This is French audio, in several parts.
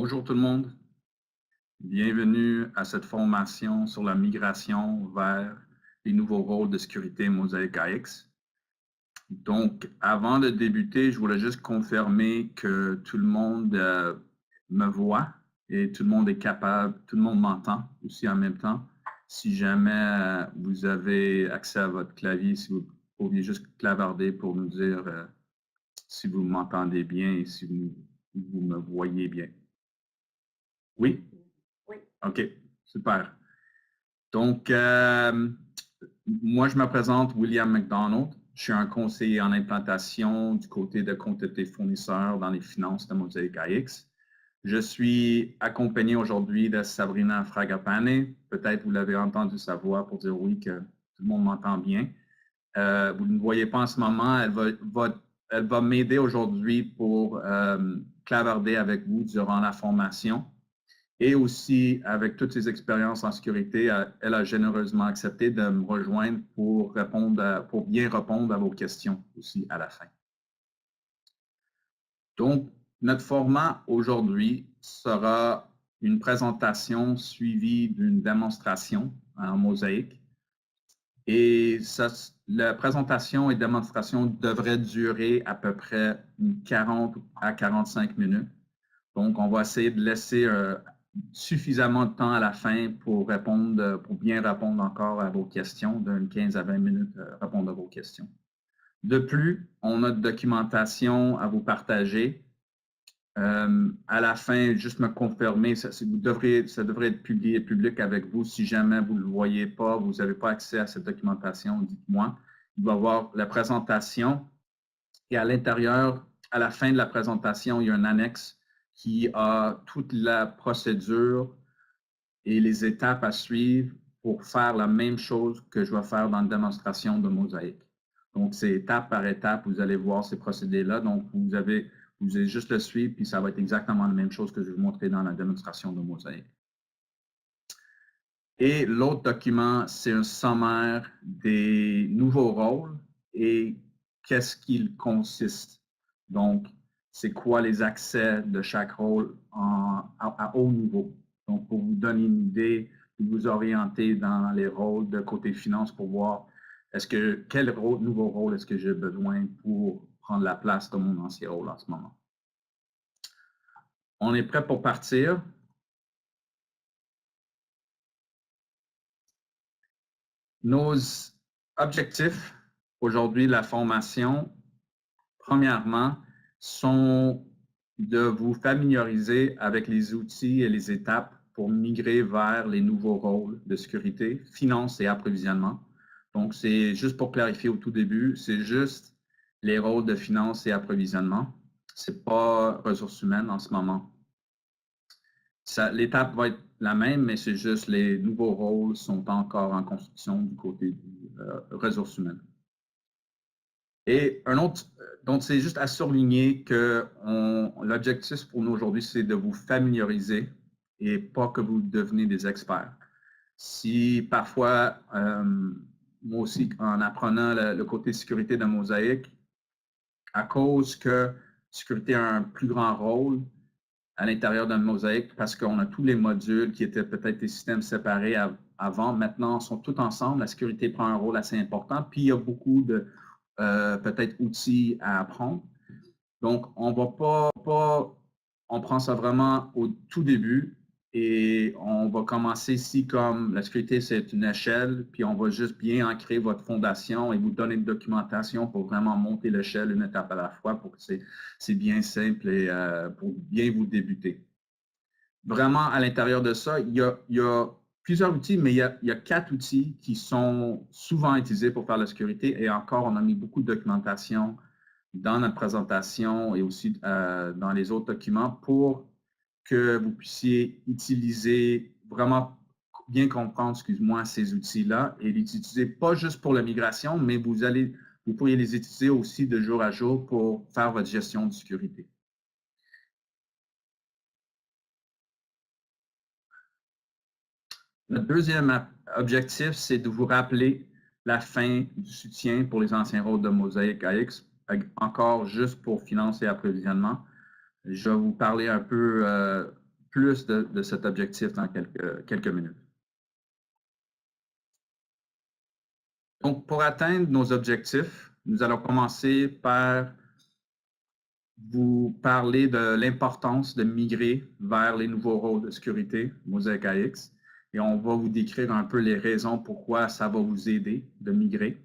Bonjour tout le monde. Bienvenue à cette formation sur la migration vers les nouveaux rôles de sécurité Mosaic AX. Donc, avant de débuter, je voulais juste confirmer que tout le monde me voit et tout le monde est capable, tout le monde m'entend aussi en même temps. Si jamais vous avez accès à votre clavier, si vous pouviez juste clavarder pour nous dire si vous m'entendez bien et si vous me voyez bien. Oui? Oui. OK, super. Donc, moi, je me présente William McDonald. Je suis un conseiller en implantation du côté de comptabilité fournisseurs dans les finances de Mosaic AX. Je suis accompagné aujourd'hui de Sabrina Fragapane. Peut-être vous l'avez entendu sa voix pour dire oui, que tout le monde m'entend bien. Vous ne voyez pas en ce moment. Elle va m'aider aujourd'hui pour clavarder avec vous durant la formation. Et aussi, avec toutes ses expériences en sécurité, elle a généreusement accepté de me rejoindre pour bien répondre à vos questions aussi à la fin. Donc, notre format aujourd'hui sera une présentation suivie d'une démonstration en mosaïque. Et la présentation et démonstration devraient durer à peu près 40 à 45 minutes. Donc, on va essayer de laisser suffisamment de temps à la fin pour bien répondre encore à vos questions, d'une 15 à 20 minutes, répondre à vos questions. De plus, on a de documentation à vous partager. À la fin, juste me confirmer, ça devrait être public avec vous. Si jamais vous ne le voyez pas, vous n'avez pas accès à cette documentation, dites-moi. Il va y avoir la présentation et à l'intérieur, à la fin de la présentation, il y a un annexe qui a toute la procédure et les étapes à suivre pour faire la même chose que je vais faire dans la démonstration de mosaïque. Donc, c'est étape par étape, vous allez voir ces procédés-là. Donc, vous allez juste le suivre, puis ça va être exactement la même chose que je vais vous montrer dans la démonstration de mosaïque. Et l'autre document, c'est un sommaire des nouveaux rôles et qu'est-ce qu'il consiste. Donc, c'est quoi les accès de chaque rôle à haut niveau. Donc, pour vous donner une idée, vous orienter dans les rôles de côté finance pour voir quel nouveau rôle est-ce que j'ai besoin pour prendre la place de mon ancien rôle en ce moment. On est prêt pour partir. Nos objectifs aujourd'hui de la formation, premièrement, sont de vous familiariser avec les outils et les étapes pour migrer vers les nouveaux rôles de sécurité, finance et approvisionnement. Donc, c'est juste pour clarifier au tout début, c'est juste les rôles de finance et approvisionnement. Ce n'est pas ressources humaines en ce moment. L'étape va être la même, mais c'est juste les nouveaux rôles sont encore en construction du côté des ressources humaines. Et un autre, donc c'est juste à surligner que l'objectif pour nous aujourd'hui, c'est de vous familiariser et pas que vous deveniez des experts. Si parfois, moi aussi, en apprenant le côté sécurité de Mosaic, à cause que sécurité a un plus grand rôle à l'intérieur d'un Mosaic, parce qu'on a tous les modules qui étaient peut-être des systèmes séparés avant, maintenant, sont tous ensemble. La sécurité prend un rôle assez important, puis il y a beaucoup de peut-être outils à apprendre. Donc, on prend ça vraiment au tout début et on va commencer ici comme la sécurité, c'est une échelle, puis on va juste bien ancrer votre fondation et vous donner une documentation pour vraiment monter l'échelle une étape à la fois pour que c'est bien simple et pour bien vous débuter. Vraiment, à l'intérieur de ça, il y a plusieurs outils, mais il y a 4 outils qui sont souvent utilisés pour faire la sécurité. Et encore, on a mis beaucoup de documentation dans notre présentation et aussi dans les autres documents pour que vous puissiez utiliser, vraiment bien comprendre, excuse-moi, ces outils-là et les utiliser pas juste pour la migration, mais vous pourriez les utiliser aussi de jour à jour pour faire votre gestion de sécurité. Notre deuxième objectif, c'est de vous rappeler la fin du soutien pour les anciens rôles de Mosaic AX, encore juste pour finances et approvisionnement. Je vais vous parler un peu plus de cet objectif dans quelques minutes. Donc, pour atteindre nos objectifs, nous allons commencer par vous parler de l'importance de migrer vers les nouveaux rôles de sécurité Mosaic AX et on va vous décrire un peu les raisons pourquoi ça va vous aider de migrer.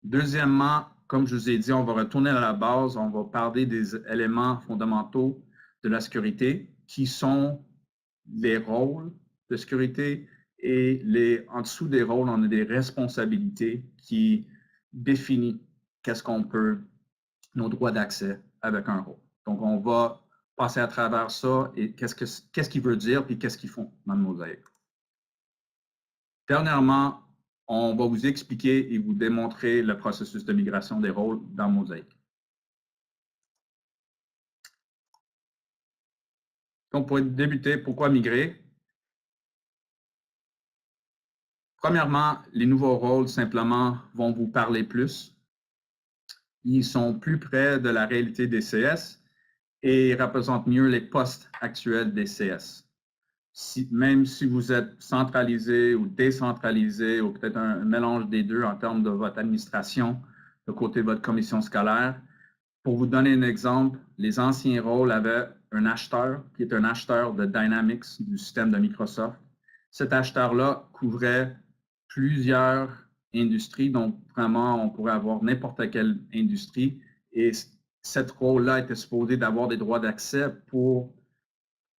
Deuxièmement, comme je vous ai dit, on va retourner à la base, on va parler des éléments fondamentaux de la sécurité qui sont les rôles de sécurité et en dessous des rôles, on a des responsabilités qui définissent qu'est-ce qu'on peut, nos droits d'accès avec un rôle. Donc, on va passer à travers ça et qu'est-ce qu'il veut dire puis qu'est-ce qu'ils font dans le Mosaic. Dernièrement, on va vous expliquer et vous démontrer le processus de migration des rôles dans Mosaic. Donc, pour débuter, pourquoi migrer? Premièrement, les nouveaux rôles simplement vont vous parler plus. Ils sont plus près de la réalité des CS et représentent mieux les postes actuels des CS. Même si vous êtes centralisé ou décentralisé ou peut-être un mélange des deux en termes de votre administration, de côté de votre commission scolaire, pour vous donner un exemple, les anciens rôles avaient un acheteur qui est un acheteur de Dynamics du système de Microsoft. Cet acheteur-là couvrait plusieurs industries, donc vraiment, on pourrait avoir n'importe quelle industrie. Et cette rôle-là était supposé d'avoir des droits d'accès pour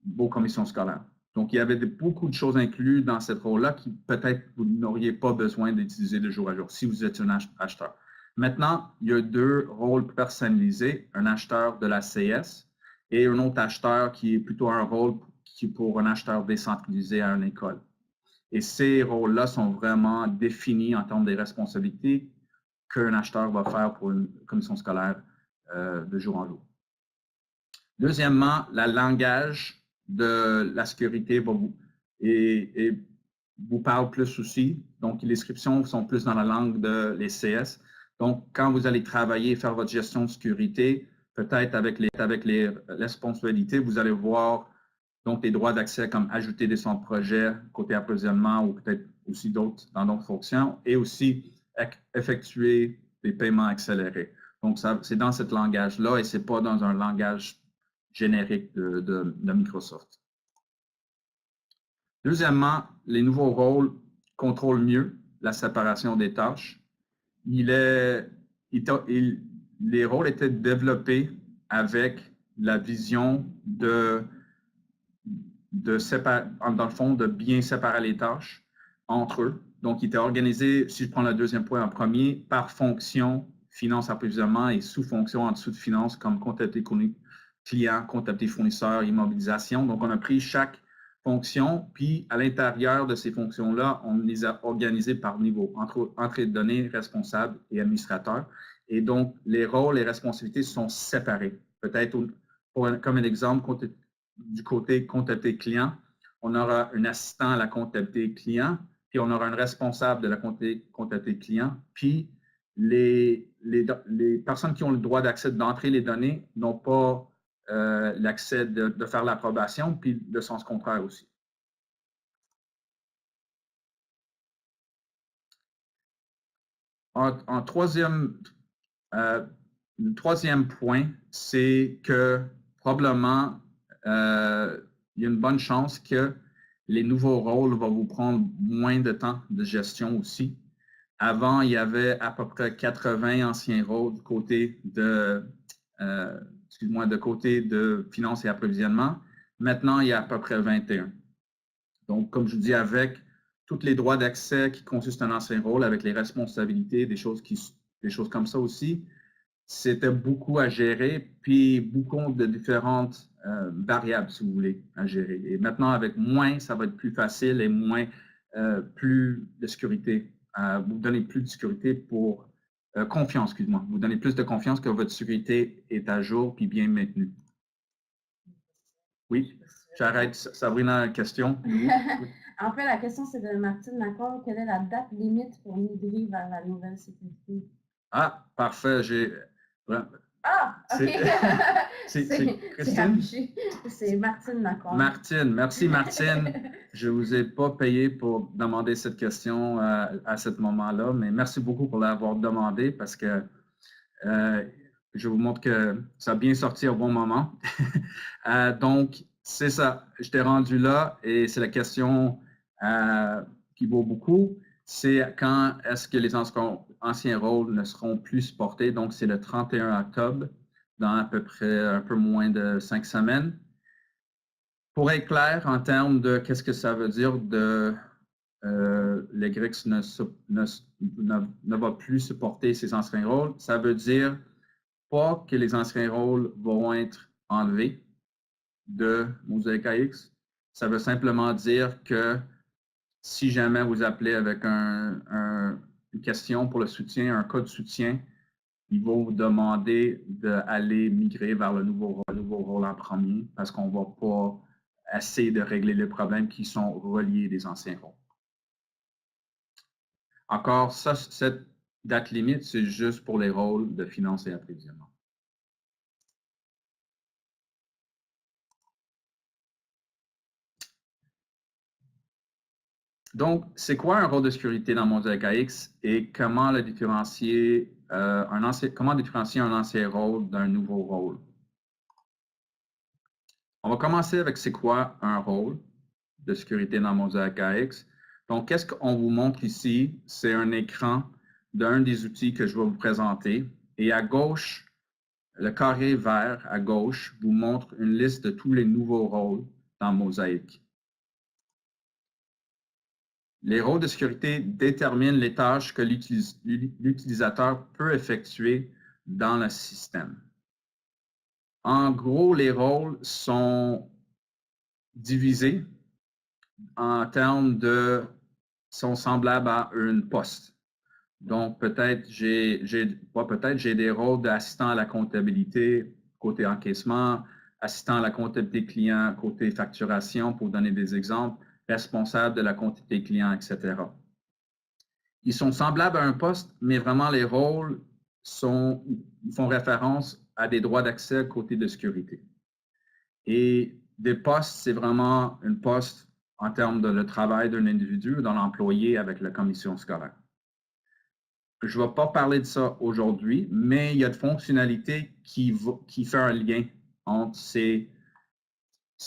vos commissions scolaires. Donc, il y avait beaucoup de choses incluses dans cette rôle-là qui peut-être vous n'auriez pas besoin d'utiliser de jour à jour si vous êtes un acheteur. Maintenant, il y a deux rôles personnalisés, un acheteur de la CS et un autre acheteur qui est plutôt un rôle qui est pour un acheteur décentralisé à une école. Et ces rôles-là sont vraiment définis en termes des responsabilités qu'un acheteur va faire pour une commission scolaire de jour en jour. Deuxièmement, le langage de la sécurité va vous parle plus aussi. Donc, les descriptions sont plus dans la langue de les CS. Donc, quand vous allez travailler et faire votre gestion de sécurité, peut-être avec les responsabilités, vous allez voir donc les droits d'accès comme ajouter des centres de projet, côté approvisionnement ou peut-être aussi d'autres dans d'autres fonctions et aussi effectuer des paiements accélérés. Donc, c'est dans ce langage-là et ce n'est pas dans un langage générique de Microsoft. Deuxièmement, les nouveaux rôles contrôlent mieux la séparation des tâches. Les rôles étaient développés avec la vision dans le fond, de bien séparer les tâches entre eux. Donc, il était organisé, si je prends le deuxième point en premier, par fonction, finance, approvisionnement et sous-fonction en dessous de finance, comme comptabilité client, comptabilité fournisseur, immobilisation. Donc, on a pris chaque fonction, puis à l'intérieur de ces fonctions-là, on les a organisées par niveau, entrée de données, responsable et administrateur. Et donc, les rôles et responsabilités sont séparés. Peut-être, comme un exemple, du côté comptabilité client, on aura un assistant à la comptabilité client, puis on aura un responsable de la comptabilité client, puis les personnes qui ont le droit d'accès d'entrer les données n'ont pas l'accès de faire l'approbation, puis le sens contraire aussi. En troisième point, c'est que probablement, il y a une bonne chance que les nouveaux rôles vont vous prendre moins de temps de gestion aussi. Avant, il y avait à peu près 80 anciens rôles du côté de finances et approvisionnement. Maintenant, il y a à peu près 21. Donc, comme je vous dis, avec tous les droits d'accès qui consistent en un ancien rôle, avec les responsabilités, des choses comme ça aussi, c'était beaucoup à gérer, puis beaucoup de différentes variables, si vous voulez, à gérer. Et maintenant, avec moins, ça va être plus facile et plus de sécurité. Vous donner plus de sécurité pour confiance, excuse-moi. Vous donnez plus de confiance que votre sécurité est à jour puis bien maintenue. Oui, j'arrête. Sabrina, question? En fait, la question, c'est de Martine Macron. Quelle est la date limite pour migrer vers la nouvelle sécurité? Ah, parfait. Ah, OK. C'est Christine? affiché. C'est Martine Lacombe. Martine, merci Martine. Je ne vous ai pas payé pour demander cette question à ce moment-là, mais merci beaucoup pour l'avoir demandé parce que je vous montre que ça a bien sorti au bon moment. Donc, c'est ça. Je t'ai rendu là et c'est la question qui vaut beaucoup. C'est quand est-ce que les anciens rôles ne seront plus supportés? Donc, c'est le 31 octobre, dans à peu près un peu moins de 5 semaines. Pour être clair en termes de qu'est-ce que ça veut dire de le GRIX ne va plus supporter ces anciens rôles, ça veut dire pas que les anciens rôles vont être enlevés de Mosaic AX. Ça veut simplement dire que si jamais vous appelez avec une question pour le soutien, un code soutien, ils vont vous demander d'aller migrer vers le nouveau rôle en premier parce qu'on ne va pas essayer de régler les problèmes qui sont reliés des anciens rôles. Encore, cette date limite, c'est juste pour les rôles de finance et approvisionnement. Donc, c'est quoi un rôle de sécurité dans Mosaic AX et comment le différencier, comment différencier un ancien rôle d'un nouveau rôle? On va commencer avec c'est quoi un rôle de sécurité dans Mosaic AX. Donc, qu'est-ce qu'on vous montre ici? C'est un écran d'un des outils que je vais vous présenter. Et à gauche, le carré vert à gauche vous montre une liste de tous les nouveaux rôles dans Mosaic. Les rôles de sécurité déterminent les tâches que l'utilisateur peut effectuer dans le système. En gros, les rôles sont divisés en termes sont semblables à une poste. Donc, peut-être j'ai des rôles d'assistant à la comptabilité côté encaissement, assistant à la comptabilité client côté facturation, pour donner des exemples, responsable de la comptabilité client, etc. Ils sont semblables à un poste, mais vraiment les rôles font référence à des droits d'accès côté de sécurité. Et des postes, c'est vraiment un poste en termes de le travail d'un individu ou d'un employé avec la commission scolaire. Je ne vais pas parler de ça aujourd'hui, mais il y a de fonctionnalités qui font un lien entre ces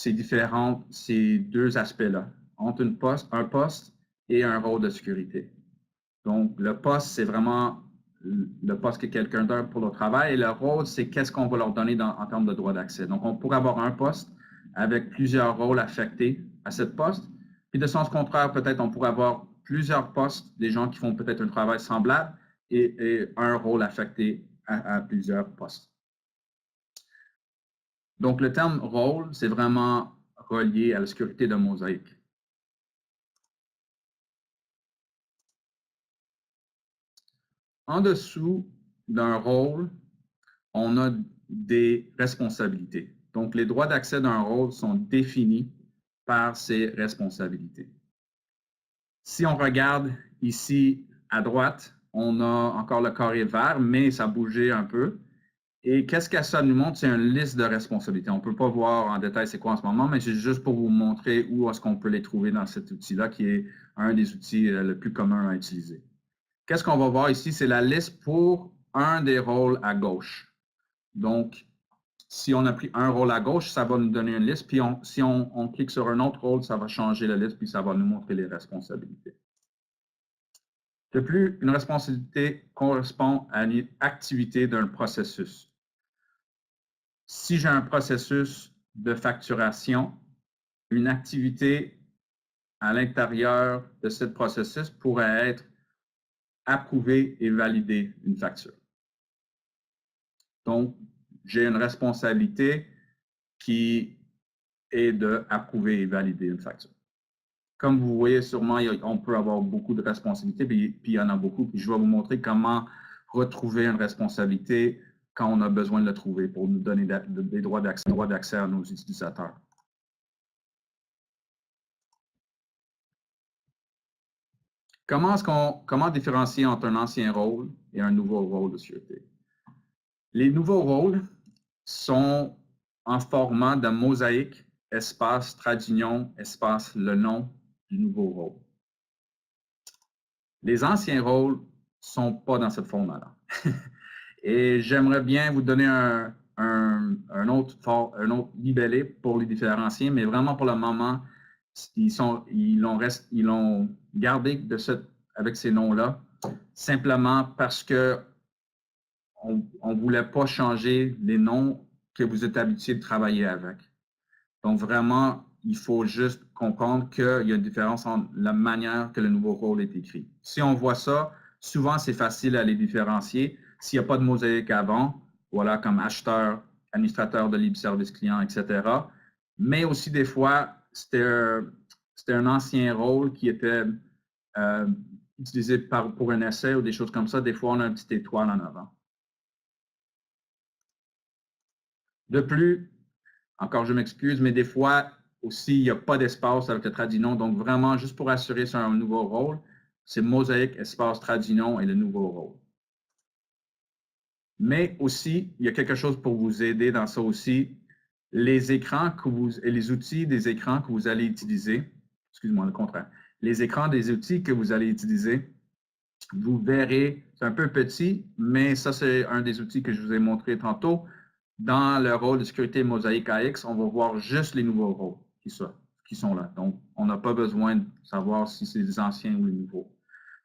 deux aspects-là, entre un poste et un rôle de sécurité. Donc, le poste, c'est vraiment le poste que quelqu'un donne pour le travail et le rôle, c'est qu'est-ce qu'on va leur donner en termes de droit d'accès. Donc, on pourrait avoir un poste avec plusieurs rôles affectés à ce poste. Puis, de sens contraire, peut-être on pourrait avoir plusieurs postes, des gens qui font peut-être un travail semblable et un rôle affecté à plusieurs postes. Donc, le terme rôle, c'est vraiment relié à la sécurité de Mosaic. En dessous d'un rôle, on a des responsabilités. Donc, les droits d'accès d'un rôle sont définis par ces responsabilités. Si on regarde ici à droite, on a encore le carré vert, mais ça a bougé un peu. Et qu'est-ce que ça nous montre? C'est une liste de responsabilités. On ne peut pas voir en détail c'est quoi en ce moment, mais c'est juste pour vous montrer où est-ce qu'on peut les trouver dans cet outil-là, qui est un des outils le plus commun à utiliser. Qu'est-ce qu'on va voir ici? C'est la liste pour un des rôles à gauche. Donc, si on a pris un rôle à gauche, ça va nous donner une liste. Puis, si on clique sur un autre rôle, ça va changer la liste, puis ça va nous montrer les responsabilités. De plus, une responsabilité correspond à une activité d'un processus. Si j'ai un processus de facturation, une activité à l'intérieur de ce processus pourrait être approuver et valider une facture. Donc, j'ai une responsabilité qui est d'approuver et valider une facture. Comme vous voyez, sûrement, on peut avoir beaucoup de responsabilités, puis il y en a beaucoup. Puis je vais vous montrer comment retrouver une responsabilité quand on a besoin de la trouver pour nous donner des droits d'accès à nos utilisateurs. Comment différencier entre un ancien rôle et un nouveau rôle de sécurité? Les nouveaux rôles sont en format de mosaïque, espace, trait d'union, espace, le nom du nouveau rôle. Les anciens rôles ne sont pas dans ce format-là. Et j'aimerais bien vous donner un autre libellé pour les différencier, mais vraiment pour le moment, ils l'ont gardé avec ces noms-là, simplement parce que on ne voulait pas changer les noms que vous êtes habitué de travailler avec. Donc, vraiment, il faut juste comprendre qu'il y a une différence entre la manière que le nouveau rôle est écrit. Si on voit ça, souvent, c'est facile à les différencier. S'il n'y a pas de mosaïque avant, voilà, comme acheteur, administrateur de libre service client, etc. Mais aussi, des fois, c'était un ancien rôle qui était utilisé pour un essai ou des choses comme ça. Des fois, on a une petite étoile en avant. De plus, encore, je m'excuse, mais des fois aussi, il n'y a pas d'espace avec le tradinom. Donc, vraiment, juste pour assurer sur un nouveau rôle, c'est mosaïque, espace, tradinom et le nouveau rôle. Mais aussi, il y a quelque chose pour vous aider dans ça aussi. Les écrans et les outils des écrans que vous allez utiliser, excuse-moi, le contraire, les écrans des outils que vous allez utiliser, vous verrez, c'est un peu petit, mais ça, c'est un des outils que je vous ai montré tantôt. Dans le rôle de sécurité Mosaïque AX, on va voir juste les nouveaux rôles qui sont là. Donc, on n'a pas besoin de savoir si c'est les anciens ou les nouveaux.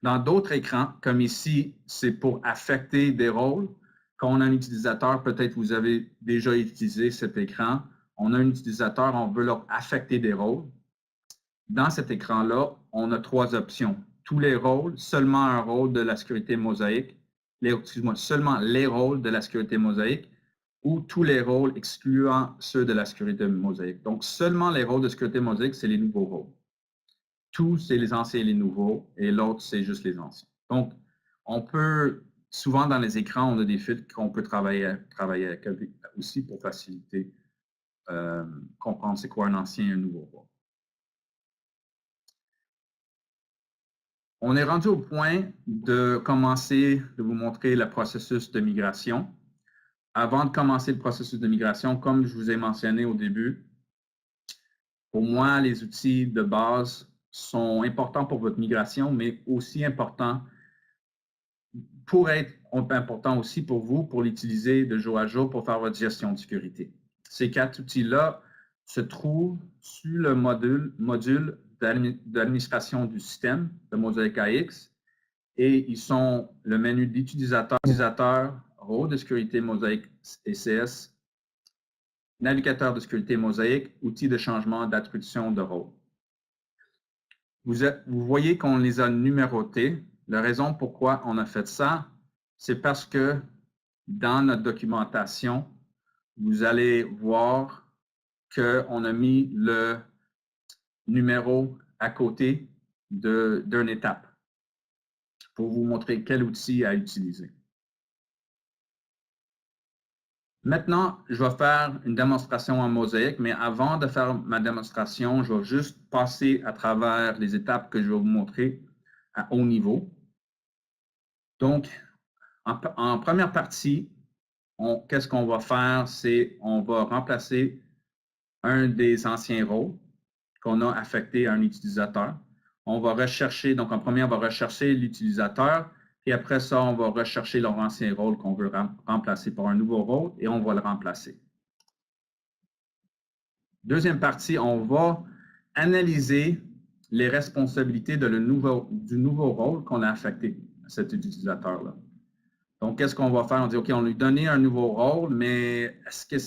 Dans d'autres écrans, comme ici, c'est pour affecter des rôles. Quand on a un utilisateur, peut-être vous avez déjà utilisé cet écran. On a un utilisateur, on veut leur affecter des rôles. Dans cet écran-là, on a 3 options. Tous les rôles, seulement un rôle de la sécurité Mosaïque, seulement les rôles de la sécurité Mosaïque, ou tous les rôles excluant ceux de la sécurité Mosaïque. Donc, seulement les rôles de sécurité Mosaïque, c'est les nouveaux rôles. Tous, c'est les anciens et les nouveaux, et l'autre, c'est juste les anciens. Donc, on peut, souvent dans les écrans, on a des filtres qu'on peut travailler avec aussi pour faciliter comprendre c'est quoi un ancien et un nouveau rôle. On est rendu au point de commencer de vous montrer le processus de migration. Avant de commencer le processus de migration, comme je vous ai mentionné au début, pour moi, les outils de base sont importants pour votre migration, mais aussi importants aussi pour vous, pour l'utiliser de jour à jour pour faire votre gestion de sécurité. Ces 4 outils-là se trouvent sur le module d'administration du système de Mosaic AX et ils sont le menu d'utilisateur, rôle de sécurité Mosaic ECS, navigateur de sécurité Mosaic, outils de changement d'attribution de rôle. Vous voyez qu'on les a numérotés. La raison pourquoi on a fait ça, c'est parce que dans notre documentation, vous allez voir qu'on a mis le numéro à côté d'une étape pour vous montrer quel outil à utiliser. Maintenant, je vais faire une démonstration en mosaïque, mais avant de faire ma démonstration, je vais juste passer à travers les étapes que je vais vous montrer à haut niveau. Donc, en première partie, qu'est-ce qu'on va faire? C'est on va remplacer un des anciens rôles qu'on a affecté à un utilisateur. On va rechercher, donc en premier, on va rechercher l'utilisateur, et après ça, on va rechercher leur ancien rôle qu'on veut remplacer par un nouveau rôle, et on va le remplacer. Deuxième partie, on va analyser les responsabilités du nouveau rôle qu'on a affecté à cet utilisateur-là. Donc, qu'est-ce qu'on va faire? On dit, OK, on lui a donné un nouveau rôle, mais est-ce qu'il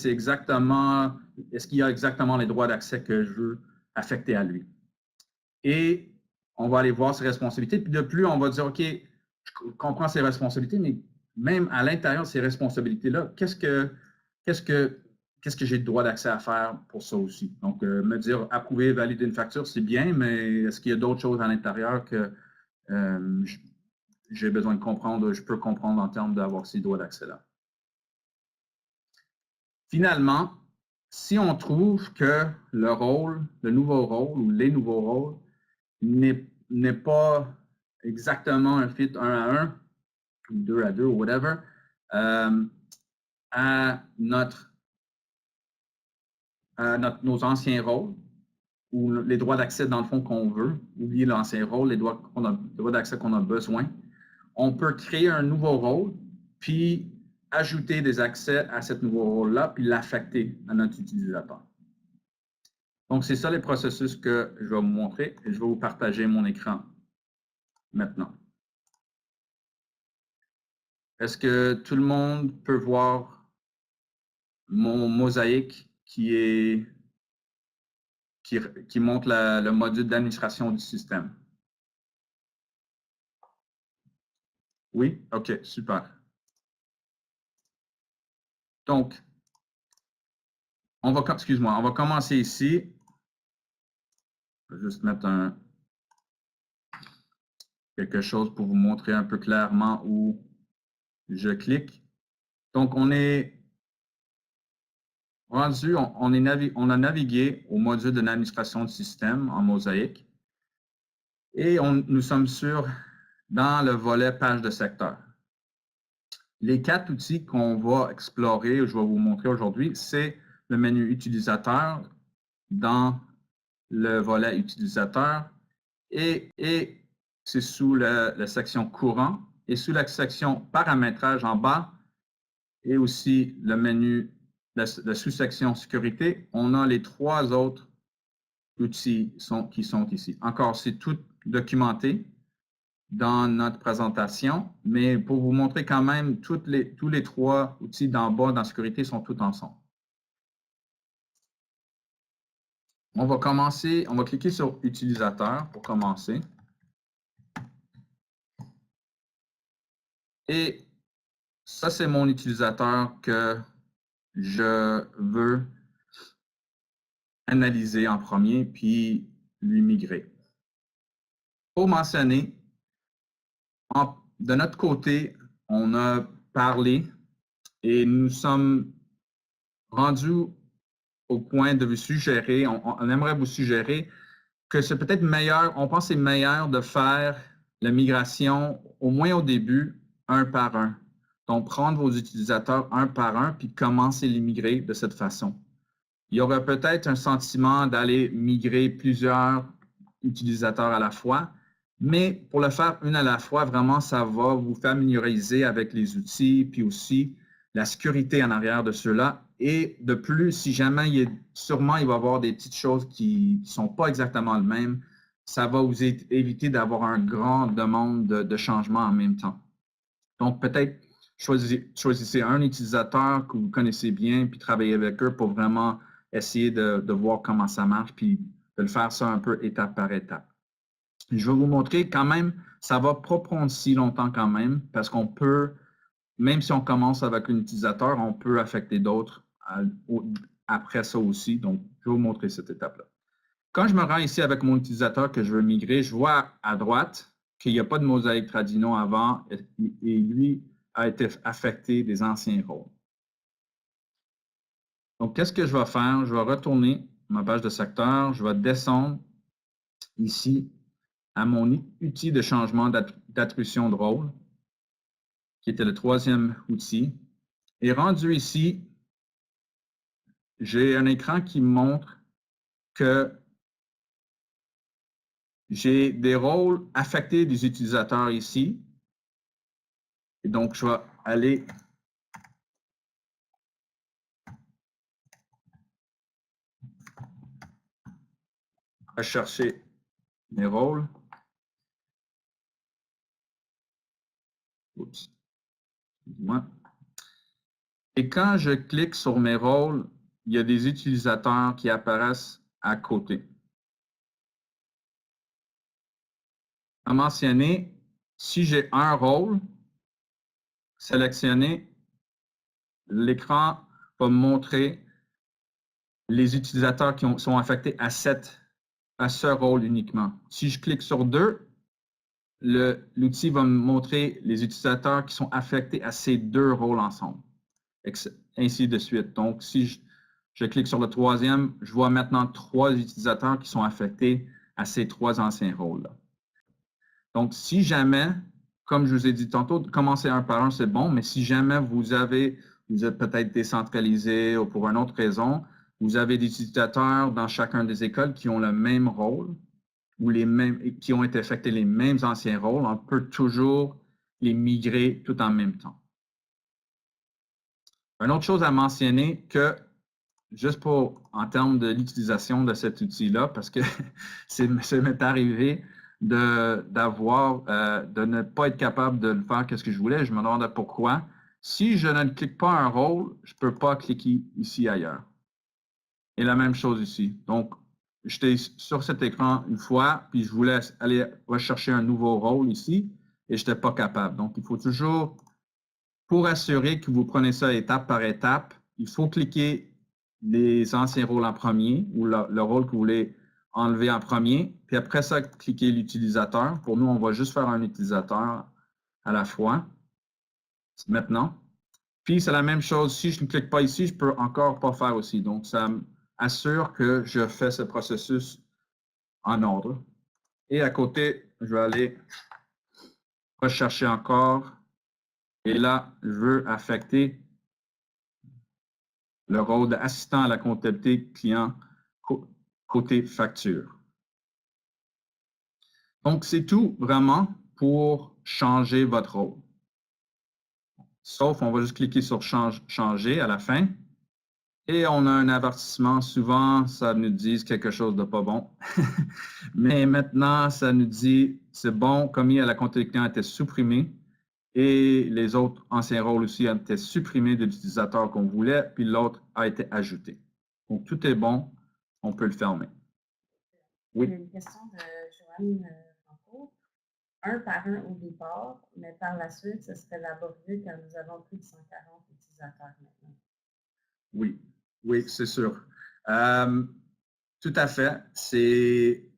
y a exactement les droits d'accès que je veux affecter à lui? Et on va aller voir ses responsabilités. Puis de plus, on va dire, OK, je comprends ses responsabilités, mais même à l'intérieur de ces responsabilités-là, qu'est-ce que j'ai le droit d'accès à faire pour ça aussi? Donc, me dire approuver, valider une facture, c'est bien, mais est-ce qu'il y a d'autres choses à l'intérieur que j'ai besoin de comprendre, je peux comprendre en termes d'avoir ces droits d'accès-là? Finalement, si on trouve que le nouveau rôle ou les nouveaux rôles n'est pas exactement un fit 1 à 1, ou 2 à 2, ou whatever, à nos anciens rôles ou les droits d'accès dans le fond qu'on veut, oublier l'ancien rôle, les droits d'accès qu'on a besoin, on peut créer un nouveau rôle, puis ajouter des accès à ce nouveau rôle-là, puis l'affecter à notre utilisateur. Donc, c'est ça les processus que je vais vous montrer et je vais vous partager mon écran maintenant. Est-ce que tout le monde peut voir mon mosaïque qui montre le module d'administration du système? Oui? OK, super. Donc, on va commencer ici. Je vais juste mettre quelque chose pour vous montrer un peu clairement où je clique. Donc, on est rendu, on a navigué au module de l'administration du système en mosaïque et nous sommes dans le volet page de secteur. Les 4 outils qu'on va explorer, je vais vous montrer aujourd'hui, c'est le menu utilisateur dans le volet utilisateur et c'est sous la section courant et sous la section paramétrage en bas et aussi le menu, la sous-section sécurité, on a les 3 autres outils qui sont ici. Encore, c'est tout documenté dans notre présentation, mais pour vous montrer quand même, tous les 3 outils d'en bas dans sécurité sont tous ensemble. On va cliquer sur utilisateur pour commencer. Et ça, c'est mon utilisateur que je veux analyser en premier, puis lui migrer. Pour mentionner, de notre côté, on a parlé et nous sommes rendus au point de vous suggérer, on aimerait vous suggérer que c'est peut-être meilleur, on pense que c'est meilleur de faire la migration, au moins au début, un par un. Donc, prendre vos utilisateurs un par un, puis commencer à les migrer de cette façon. Il y aurait peut-être un sentiment d'aller migrer plusieurs utilisateurs à la fois, mais pour le faire une à la fois, vraiment, ça va vous familiariser avec les outils, puis aussi la sécurité en arrière de ceux-là. Et de plus, si jamais sûrement il va y avoir des petites choses qui ne sont pas exactement les mêmes, ça va vous éviter d'avoir un grand demande de changement en même temps. Donc, peut-être choisissez un utilisateur que vous connaissez bien, puis travaillez avec eux pour vraiment essayer de voir comment ça marche, puis de le faire ça un peu étape par étape. Je vais vous montrer quand même, ça ne va pas prendre si longtemps quand même, parce qu'on peut, même si on commence avec un utilisateur, on peut affecter d'autres après ça aussi. Donc, je vais vous montrer cette étape-là. Quand je me rends ici avec mon utilisateur que je veux migrer, je vois à droite qu'il n'y a pas de mosaïque Tradino avant et lui a été affecté des anciens rôles. Donc, qu'est-ce que je vais faire? Je vais retourner ma page de secteur, je vais descendre ici à mon outil de changement d'attribution de rôle, qui était le 3e outil. Et rendu ici, j'ai un écran qui me montre que j'ai des rôles affectés des utilisateurs ici. Et donc, je vais aller rechercher mes rôles. Oups. Excuse-moi. Et quand je clique sur mes rôles, il y a des utilisateurs qui apparaissent à côté. À mentionner, si j'ai un rôle sélectionné, l'écran va me montrer les utilisateurs qui sont affectés à ce rôle uniquement. Si je clique sur 2, l'outil va me montrer les utilisateurs qui sont affectés à ces 2 rôles ensemble, ainsi de suite. Donc, si je clique sur le 3e, je vois maintenant 3 utilisateurs qui sont affectés à ces 3 anciens rôles-là. Donc, si jamais, comme je vous ai dit tantôt, commencer un par un, c'est bon, mais si jamais vous avez vous êtes peut-être décentralisé ou pour une autre raison, vous avez des utilisateurs dans chacun des écoles qui ont le même rôle ou qui ont été affectés les mêmes anciens rôles. On peut toujours les migrer tout en même temps. Une autre chose à mentionner que, juste en termes de l'utilisation de cet outil-là, parce que ça m'est arrivé de ne pas être capable de le faire ce que je voulais. Je me demandais pourquoi. Si je ne clique pas un rôle, je ne peux pas cliquer ici ailleurs. Et la même chose ici. Donc, j'étais sur cet écran une fois, puis je voulais aller rechercher un nouveau rôle ici, et je n'étais pas capable. Donc, il faut toujours, pour assurer que vous prenez ça étape par étape, il faut cliquer les anciens rôles en premier, ou le rôle que vous voulez enlever en premier, puis après ça, cliquez l'utilisateur. Pour nous, on va juste faire un utilisateur à la fois, maintenant. Puis, c'est la même chose, si je ne clique pas ici, je ne peux encore pas faire aussi. Donc, ça assure que je fais ce processus en ordre. Et à côté, je vais aller rechercher encore. Et là, je veux affecter le rôle d'assistant à la comptabilité client côté facture. Donc, c'est tout vraiment pour changer votre rôle. Sauf, on va juste cliquer sur changer à la fin. Et on a un avertissement. Souvent, ça nous dit quelque chose de pas bon. Mais maintenant, ça nous dit, c'est bon, commis à la comptabilité client était supprimé. Et les autres anciens rôles aussi ont été supprimés de l'utilisateur qu'on voulait, puis l'autre a été ajouté. Donc, tout est bon, on peut le fermer. Oui. Il y a une question de Joanne Franco. Un par un au départ, mais par la suite, ce serait laborieux car nous avons plus de 140 utilisateurs maintenant. Oui, oui, c'est sûr. Tout à fait. C'est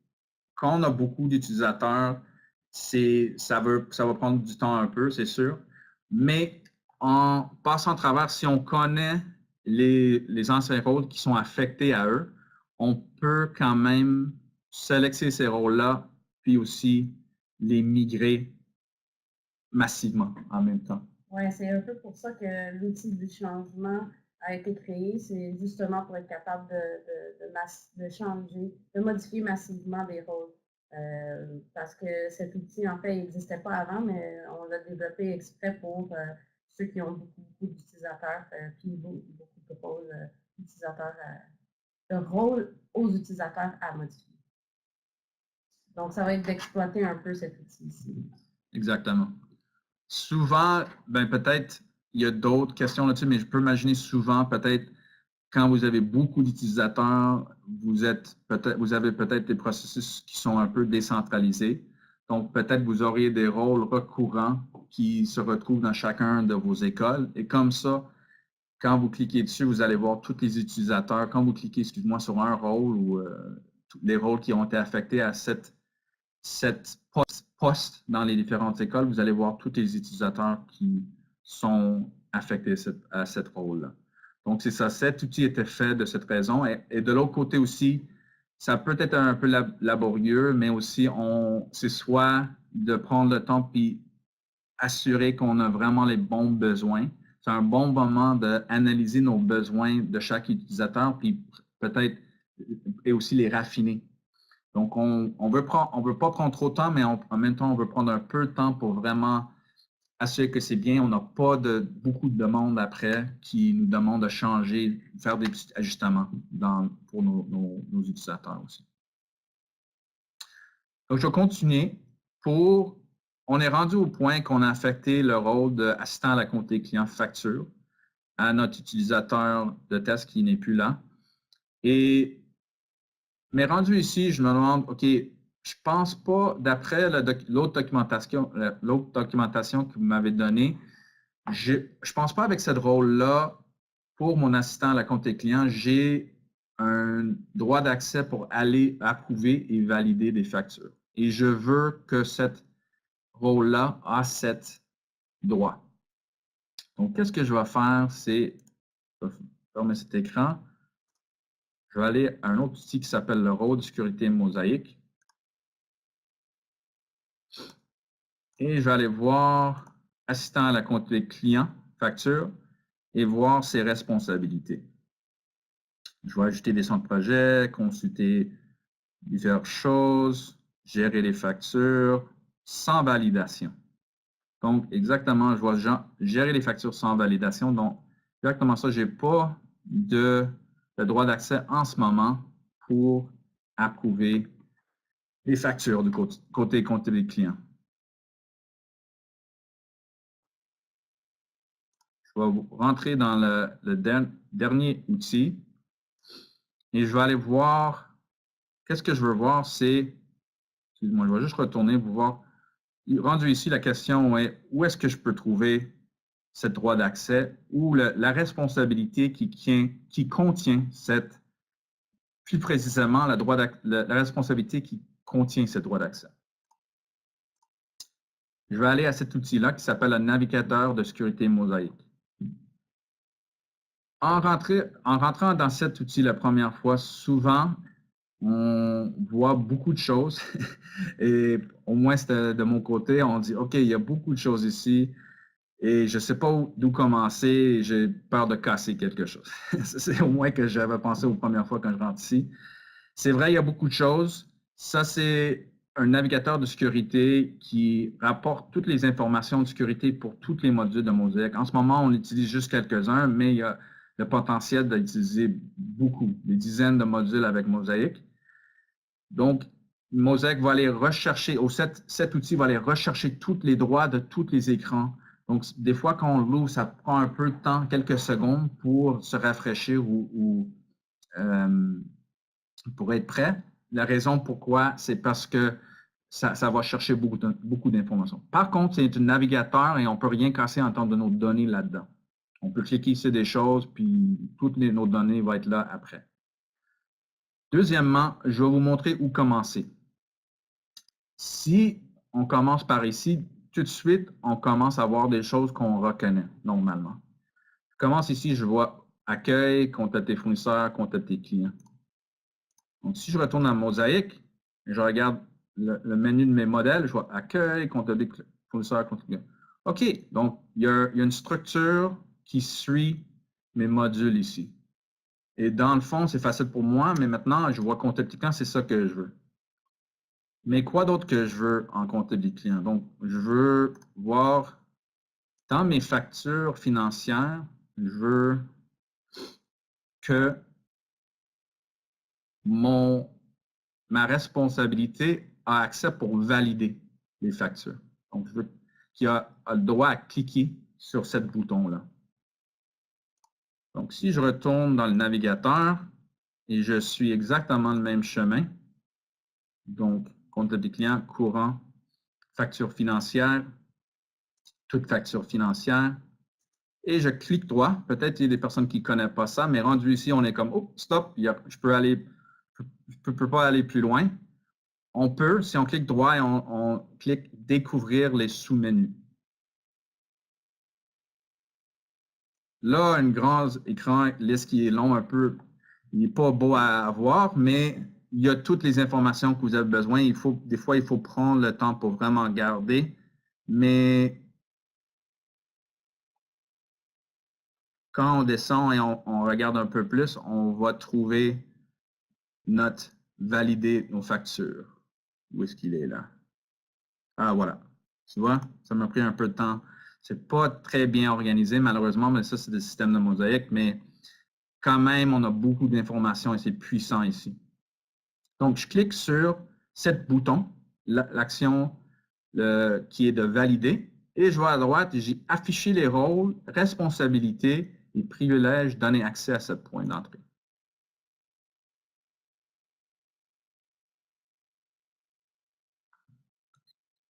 quand on a beaucoup d'utilisateurs, ça va prendre du temps un peu, c'est sûr. Mais en passant à travers, si on connaît les anciens rôles qui sont affectés à eux, on peut quand même sélectionner ces rôles-là, puis aussi les migrer massivement en même temps. Oui, c'est un peu pour ça que l'outil du changement a été créé. C'est justement pour être capable de changer, de modifier massivement des rôles. Parce que cet outil, en fait, il n'existait pas avant, mais on l'a développé exprès pour ceux qui ont beaucoup d'utilisateurs, puis beaucoup de rôles utilisateurs, de rôles aux utilisateurs à modifier. Donc, ça va être d'exploiter un peu cet outil ici. Exactement. Souvent, ben peut-être, il y a d'autres questions là-dessus, mais je peux imaginer souvent, peut-être, quand vous avez beaucoup d'utilisateurs, vous avez peut-être des processus qui sont un peu décentralisés. Donc, peut-être vous auriez des rôles recourants qui se retrouvent dans chacun de vos écoles. Et comme ça, quand vous cliquez dessus, vous allez voir tous les utilisateurs. Quand vous cliquez, excuse-moi, sur un rôle ou tous les rôles qui ont été affectés à cette poste dans les différentes écoles, vous allez voir tous les utilisateurs qui sont affectés à cette rôle-là. Donc, c'est ça, cet outil était fait de cette raison. Et de l'autre côté aussi, ça peut être un peu laborieux, mais aussi, c'est soit de prendre le temps puis assurer qu'on a vraiment les bons besoins. C'est un bon moment d'analyser nos besoins de chaque utilisateur, puis peut-être et aussi les raffiner. Donc, on ne veut pas prendre trop de temps, mais en même temps, on veut prendre un peu de temps pour vraiment assurer que c'est bien. On n'a pas beaucoup de demandes après qui nous demandent de changer, faire des petits ajustements pour nos utilisateurs aussi. Donc, je vais continuer on est rendu au point qu'on a affecté le rôle d'assistant à la comptabilité client facture à notre utilisateur de test qui n'est plus là. Mais rendu ici, je me demande, OK, je pense pas, d'après l'autre documentation que vous m'avez donnée, je ne pense pas avec ce rôle-là, pour mon assistant à la comptabilité client, j'ai un droit d'accès pour aller approuver et valider des factures. Et je veux que ce rôle-là a cet droit. Donc, qu'est-ce que je vais faire? C'est, je vais fermer cet écran. Je vais aller à un autre outil qui s'appelle le rôle de sécurité mosaïque. Et je vais aller voir assistant à la comptabilité client, facture. et voir ses responsabilités. Je vais ajouter des centres de projet, consulter diverses choses, gérer les factures sans validation. Donc, exactement, je vais gérer les factures sans validation. Donc, exactement ça, je n'ai pas de droit d'accès en ce moment pour approuver les factures du côté comptabilité client. Je vais rentrer dans le dernier outil et je vais aller voir, qu'est-ce que je veux voir, c'est, excusez-moi, je vais juste retourner pour voir. Rendu ici, la question est, où est-ce que je peux trouver ce droit d'accès ou la responsabilité qui contient cette, plus précisément, la responsabilité qui contient ce droit d'accès. Je vais aller à cet outil-là qui s'appelle le navigateur de sécurité Mosaic. En rentrant dans cet outil la première fois, souvent, on voit beaucoup de choses. Et au moins, de mon côté, on dit, OK, il y a beaucoup de choses ici et je ne sais pas d'où commencer et j'ai peur de casser quelque chose. C'est au moins que j'avais pensé aux premières fois quand je rentre ici. C'est vrai, il y a beaucoup de choses. Ça, c'est un navigateur de sécurité qui rapporte toutes les informations de sécurité pour tous les modules de Mosaic. En ce moment, on utilise juste quelques-uns, mais il y a le potentiel d'utiliser beaucoup, des dizaines de modules avec Mosaic. Donc, Mosaic va aller rechercher, cet outil va aller rechercher tous les droits de tous les écrans. Donc, des fois, quand on l'ouvre, ça prend un peu de temps, quelques secondes pour se rafraîchir ou pour être prêt. La raison pourquoi, c'est parce que ça va chercher beaucoup d'informations. Par contre, c'est un navigateur et on ne peut rien casser en termes de nos données là-dedans. On peut cliquer sur des choses, puis toutes nos données vont être là après. Deuxièmement, je vais vous montrer où commencer. Si on commence par ici, tout de suite, on commence à voir des choses qu'on reconnaît normalement. Je commence ici, je vois accueil, contacter fournisseurs, contacter clients. Donc, si je retourne à Mosaic, je regarde le menu de mes modèles, je vois accueil, contacter fournisseurs, contacter clients. OK, donc il y a une structure qui suit mes modules ici. Et dans le fond, c'est facile pour moi, mais maintenant, je vois contacter client, c'est ça que je veux. Mais quoi d'autre que je veux en comptabilité client? Donc, je veux voir dans mes factures financières, je veux que ma responsabilité a accès pour valider les factures. Donc, je veux qu'il a le droit à cliquer sur ce bouton-là. Donc, si je retourne dans le navigateur et je suis exactement le même chemin, donc, comptabilité client, courant, facture financière, toute facture financière, et je clique droit. Peut-être qu'il y a des personnes qui ne connaissent pas ça, mais rendu ici, on est comme, oh, stop, je ne peux pas aller plus loin. On peut, si on clique droit et on clique découvrir les sous-menus. Là, un grand écran, liste qui est long un peu, il n'est pas beau à voir, mais il y a toutes les informations que vous avez besoin. Des fois, il faut prendre le temps pour vraiment regarder, mais quand on descend et on regarde un peu plus, on va trouver notre valider nos factures. Où est-ce qu'il est là? Ah, voilà. Tu vois, ça m'a pris un peu de temps. C'est pas très bien organisé, malheureusement, mais ça, c'est des systèmes de Mosaic, mais quand même, on a beaucoup d'informations et c'est puissant ici. Donc, je clique sur ce bouton, l'action qui est de valider, et je vois à droite, j'ai affiché les rôles, responsabilités et privilèges, donner accès à ce point d'entrée.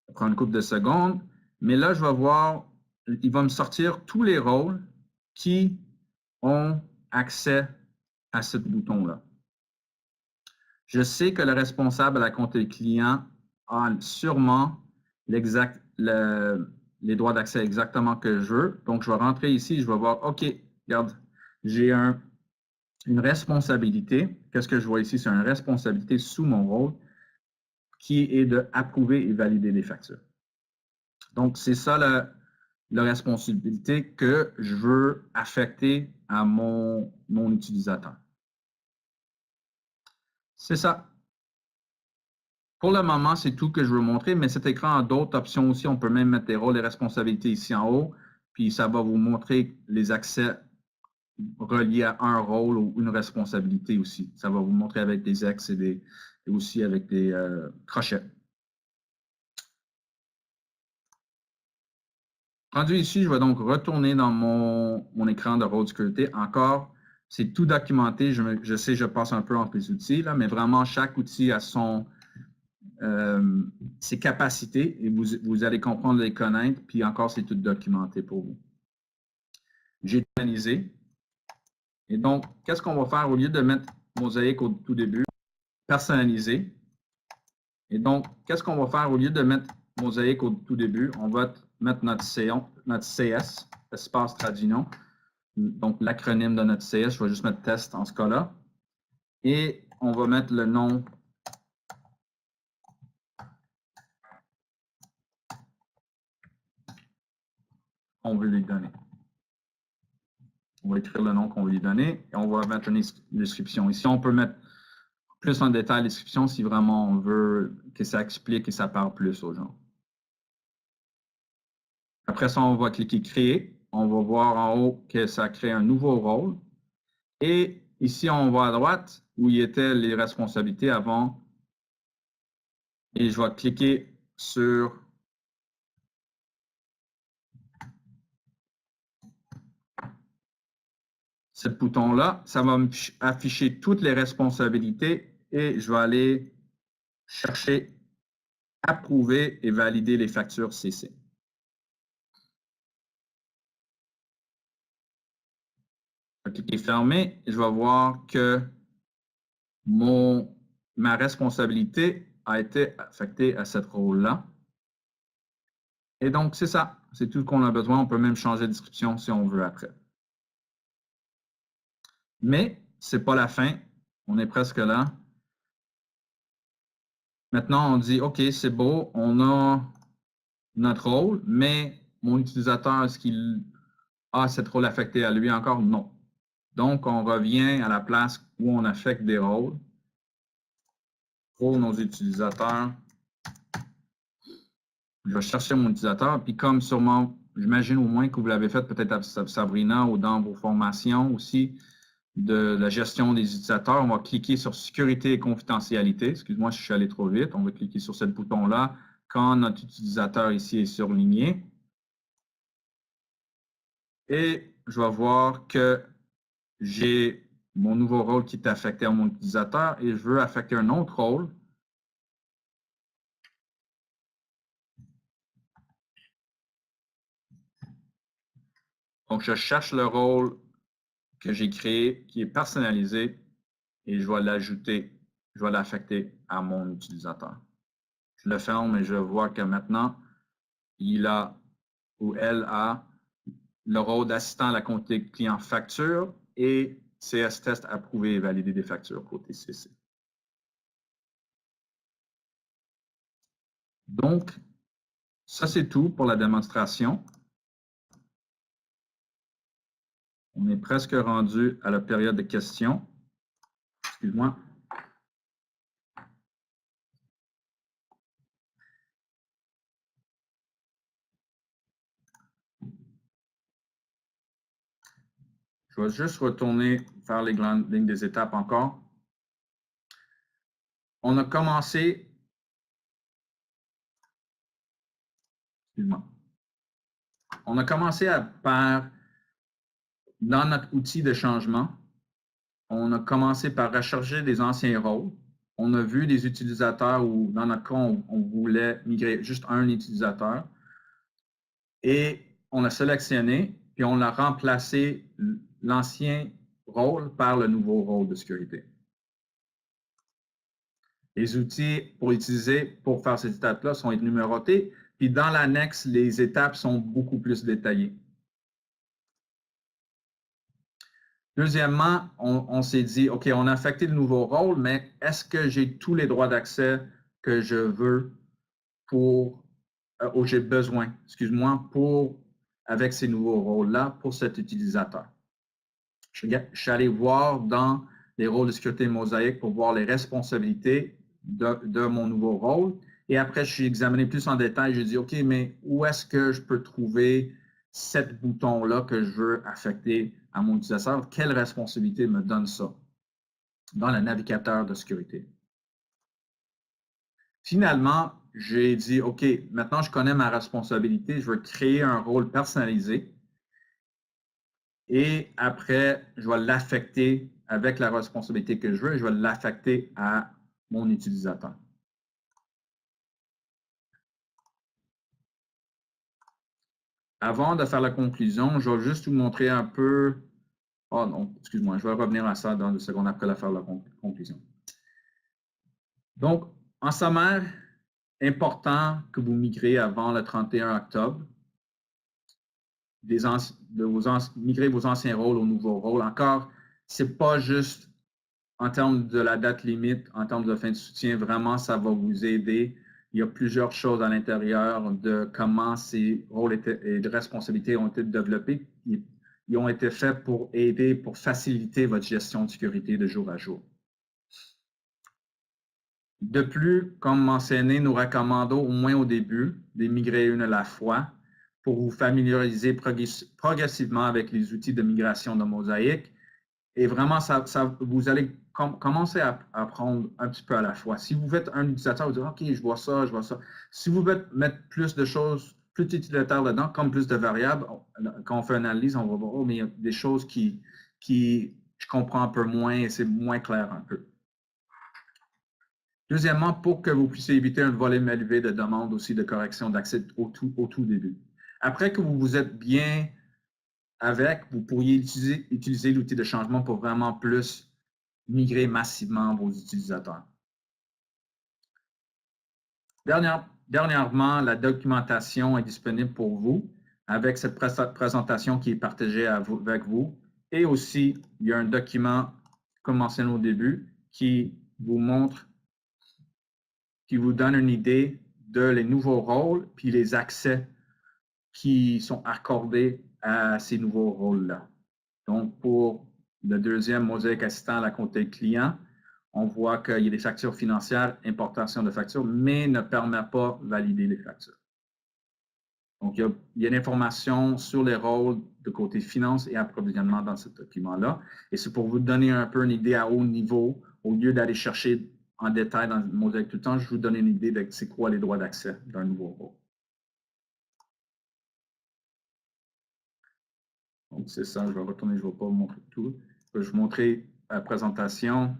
Ça prend une couple de secondes, mais là, je vais voir, il va me sortir tous les rôles qui ont accès à ce bouton-là. Je sais que le responsable à la comptabilité client a sûrement les droits d'accès exactement que je veux. Donc, je vais rentrer ici, je vais voir, OK, regarde, j'ai une responsabilité. Qu'est-ce que je vois ici? C'est une responsabilité sous mon rôle qui est d'approuver et valider les factures. Donc, c'est ça la responsabilité que je veux affecter à mon utilisateur. C'est ça. Pour le moment, c'est tout que je veux montrer, mais cet écran a d'autres options aussi. On peut même mettre des rôles et responsabilités ici en haut, puis ça va vous montrer les accès reliés à un rôle ou une responsabilité aussi. Ça va vous montrer avec des X et aussi avec des crochets. Rendu ici, je vais donc retourner dans mon écran de rôle de sécurité. Encore, c'est tout documenté. Je sais, je passe un peu entre les outils, là, mais vraiment, chaque outil a ses capacités et vous allez comprendre, les connaître, puis encore, c'est tout documenté pour vous. J'ai analysé. Et donc, qu'est-ce qu'on va faire au lieu de mettre mosaïque au tout début? Personnaliser. Et donc, qu'est-ce qu'on va faire au lieu de mettre mosaïque au tout début? On va mettre notre CS, espace traduit nom. Donc, l'acronyme de notre CS, je vais juste mettre test en ce cas-là. Et on va mettre le nom qu'on veut lui donner. On va écrire le nom qu'on veut lui donner et on va mettre une description. Ici, on peut mettre plus en détail la description si vraiment on veut que ça explique et ça parle plus aux gens. Après ça, on va cliquer « Créer ». On va voir en haut que ça crée un nouveau rôle. Et ici, on va à droite où il y étaient les responsabilités avant. Et je vais cliquer sur ce bouton-là. Ça va afficher toutes les responsabilités et je vais aller chercher « Approuver et valider les factures CC ». Je vais cliquer « Fermer » et je vais voir que ma responsabilité a été affectée à cette rôle-là. Et donc, c'est ça. C'est tout ce qu'on a besoin. On peut même changer de description si on veut après. Mais ce n'est pas la fin. On est presque là. Maintenant, on dit, OK, c'est beau, on a notre rôle, mais mon utilisateur, est-ce qu'il a cette rôle affectée à lui encore? Non. Donc, on revient à la place où on affecte des rôles pour nos utilisateurs. Je vais chercher mon utilisateur, puis comme sûrement, j'imagine au moins que vous l'avez fait peut-être à Sabrina ou dans vos formations aussi, de la gestion des utilisateurs, on va cliquer sur sécurité et confidentialité. Excuse-moi, je suis allé trop vite. On va cliquer sur ce bouton-là quand notre utilisateur ici est surligné. Et je vais voir que j'ai mon nouveau rôle qui est affecté à mon utilisateur et je veux affecter un autre rôle. Donc, je cherche le rôle que j'ai créé, qui est personnalisé, et je vais l'ajouter, je vais l'affecter à mon utilisateur. Je le ferme et je vois que maintenant, il a ou elle a le rôle d'assistant à la comptabilité client facture et CS test approuver et valider des factures côté CC. Donc, ça c'est tout pour la démonstration. On est presque rendu à la période de questions. Excuse-moi. Je vais juste retourner faire les grandes lignes des étapes encore. On a commencé. Excuse-moi. On a commencé par, dans notre outil de changement, on a commencé par recharger des anciens rôles. On a vu des utilisateurs où, dans notre cas, on voulait migrer juste un utilisateur. Et on a sélectionné, puis on a remplacé l'ancien rôle par le nouveau rôle de sécurité. Les outils pour utiliser pour faire cette étape-là sont numérotés, puis dans l'annexe, les étapes sont beaucoup plus détaillées. Deuxièmement, on s'est dit, OK, on a affecté le nouveau rôle, mais est-ce que j'ai tous les droits d'accès que je veux pour, ou j'ai besoin, excuse-moi, pour avec ces nouveaux rôles-là pour cet utilisateur. Je suis allé voir dans les rôles de sécurité Mosaic pour voir les responsabilités de mon nouveau rôle. Et après, je suis examiné plus en détail. Je dis, OK, mais où est-ce que je peux trouver cet bouton-là que je veux affecter à mon utilisateur? Quelle responsabilité me donne ça dans le navigateur de sécurité? Finalement, j'ai dit, OK, maintenant je connais ma responsabilité, je veux créer un rôle personnalisé et après, je vais l'affecter avec la responsabilité que je veux et je vais l'affecter à mon utilisateur. Avant de faire la conclusion, je vais juste vous montrer un peu. Oh non, excuse-moi, je vais revenir à ça dans 2 secondes après la faire la conclusion. Donc, en sommaire, important que vous migrez avant le 31 octobre, migrer vos anciens rôles aux nouveaux rôles. Encore, ce n'est pas juste en termes de la date limite, en termes de fin de soutien, vraiment, ça va vous aider. Il y a plusieurs choses à l'intérieur de comment ces rôles et de responsabilités ont été développés. Ils ont été faits pour aider, pour faciliter votre gestion de sécurité de jour à jour. De plus, comme mentionné, nous recommandons au moins au début de migrer une à la fois pour vous familiariser progressivement avec les outils de migration de Mosaic. Et vraiment, vous allez commencer à apprendre un petit peu à la fois. Si vous êtes un utilisateur, vous dites, OK, je vois ça, je vois ça. Si vous voulez mettre plus de choses, plus d'utilisateurs dedans, comme plus de variables, quand on fait une analyse, on va voir, oh, mais il y a des choses qui je comprends un peu moins et c'est moins clair un peu. Deuxièmement, pour que vous puissiez éviter un volume élevé de demandes aussi de correction d'accès au tout début. Après que vous vous êtes bien avec, vous pourriez utiliser l'outil de changement pour vraiment plus migrer massivement vos utilisateurs. Dernièrement, la documentation est disponible pour vous avec cette présentation qui est partagée avec vous. Et aussi, il y a un document, comme mentionné au début, qui vous montre, qui vous donne une idée de les nouveaux rôles puis les accès qui sont accordés à ces nouveaux rôles-là. Donc, pour le deuxième Mosaic assistant à la comptabilité client, on voit qu'il y a des factures financières, importation de factures, mais ne permet pas de valider les factures. Donc, il y a une information sur les rôles de côté finance et approvisionnement dans ce document-là. Et c'est pour vous donner un peu une idée à haut niveau, au lieu d'aller chercher en détail dans Mosaic tout le temps, je vous donne une idée de c'est quoi les droits d'accès d'un nouveau rôle. Donc, c'est ça, je vais retourner, je ne vais pas vous montrer tout. Je vais vous montrer la présentation.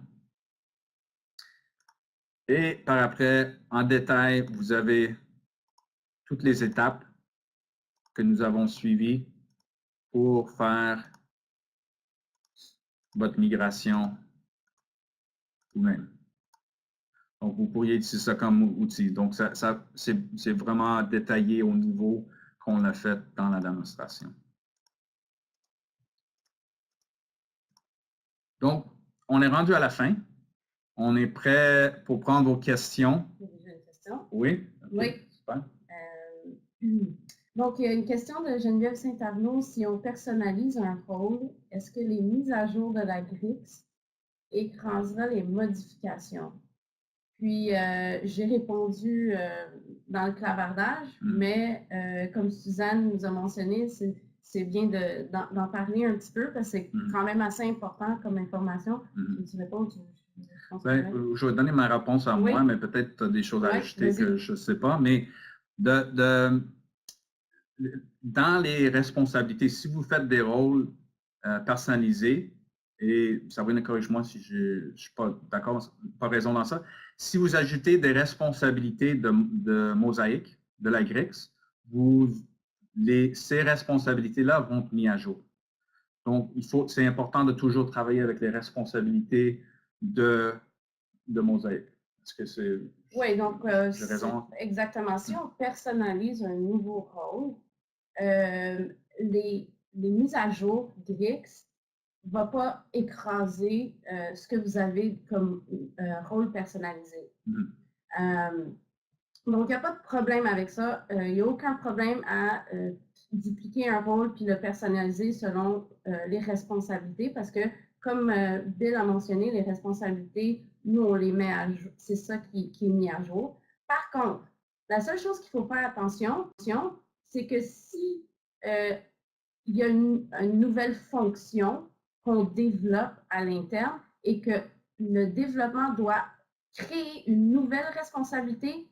Et par après, en détail, vous avez toutes les étapes que nous avons suivies pour faire votre migration vous-même. Donc, vous pourriez utiliser ça comme outil. Donc, c'est vraiment détaillé au niveau qu'on l'a fait dans la démonstration. Donc, on est rendu à la fin. On est prêt pour prendre vos questions. J'ai une question. Oui? Okay. Oui. Super. Donc, il y a une question de Geneviève Saint-Arnaud. Si on personnalise un rôle, est-ce que les mises à jour de la GRIX écrasera les modifications? Puis, j'ai répondu dans le clavardage, mais comme Suzanne nous a mentionné, c'est bien d'en parler un petit peu parce que c'est quand même assez important comme information. Tu réponds, je vais donner ma réponse à moi, mais peut-être tu as des choses à ajouter que je ne sais pas. Mais dans les responsabilités, si vous faites des rôles personnalisés, et Sabrina, corrige-moi si je ne suis pas d'accord, pas raison dans ça. Si vous ajoutez des responsabilités de Mosaic, de la GRIX, ces responsabilités-là vont être mises à jour. Donc, c'est important de toujours travailler avec les responsabilités de Mosaic. Est-ce que c'est... Oui, donc, j'ai raison? Exactement. Si on personnalise un nouveau rôle, les mises à jour GRIX ne vont pas écraser ce que vous avez comme rôle personnalisé. Donc, il n'y a pas de problème avec ça. Il n'y a aucun problème à dupliquer un rôle puis le personnaliser selon les responsabilités parce que, comme Bill a mentionné, les responsabilités, nous, on les met à jour. C'est ça qui est mis à jour. Par contre, la seule chose qu'il faut faire attention, c'est que si il y a une nouvelle fonction qu'on développe à l'interne et que le développement doit créer une nouvelle responsabilité,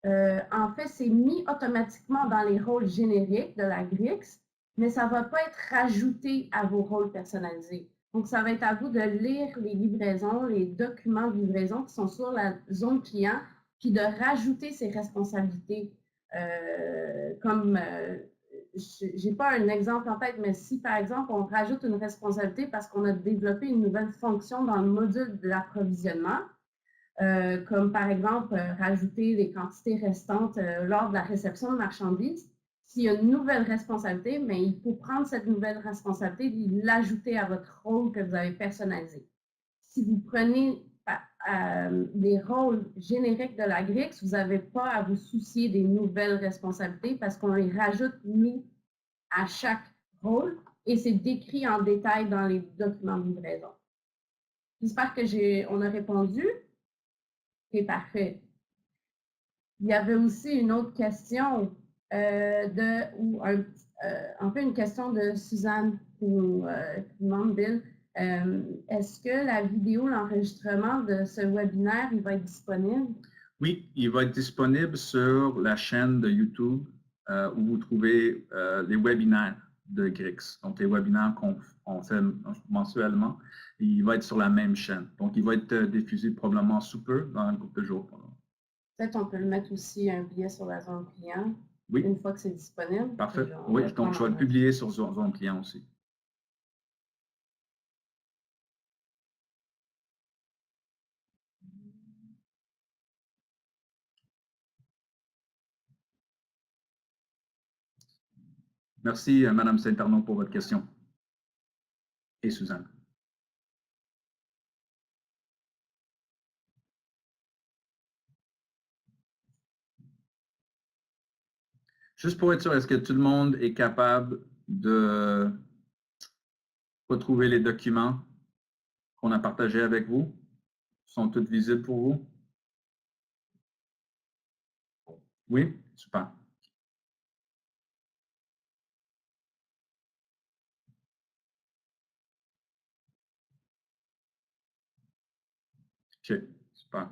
en fait, c'est mis automatiquement dans les rôles génériques de la Grix, mais ça ne va pas être rajouté à vos rôles personnalisés. Donc, ça va être à vous de lire les livraisons, les documents de livraison qui sont sur la zone client, puis de rajouter ces responsabilités. Comme, je n'ai pas un exemple en tête, mais si, par exemple, on rajoute une responsabilité parce qu'on a développé une nouvelle fonction dans le module de l'approvisionnement, comme par exemple rajouter les quantités restantes lors de la réception de marchandises. S'il y a une nouvelle responsabilité, mais il faut prendre cette nouvelle responsabilité et l'ajouter à votre rôle que vous avez personnalisé. Si vous prenez les rôles génériques de la Grix, vous n'avez pas à vous soucier des nouvelles responsabilités parce qu'on les rajoute, nous, à chaque rôle et c'est décrit en détail dans les documents de livraison. J'espère qu'on a répondu. C'est parfait. Il y avait aussi une autre question en fait une question de Suzanne qui demande, Bill, est-ce que la vidéo, l'enregistrement de ce webinaire, il va être disponible? Oui, il va être disponible sur la chaîne de YouTube où vous trouvez les webinaires de Grix. Donc, les webinaires qu'on fait mensuellement, il va être sur la même chaîne. Donc, il va être diffusé probablement sous peu, dans un groupe de jours. Peut-être on peut le mettre aussi un billet sur la zone client, oui. Une fois que c'est disponible. Parfait. Oui, donc je vais le publier sur zone client aussi. Merci, Mme Saint-Arnaud, pour votre question. Et Suzanne. Juste pour être sûr, est-ce que tout le monde est capable de retrouver les documents qu'on a partagés avec vous? Ils sont tous visibles pour vous? Oui? Super. OK, super.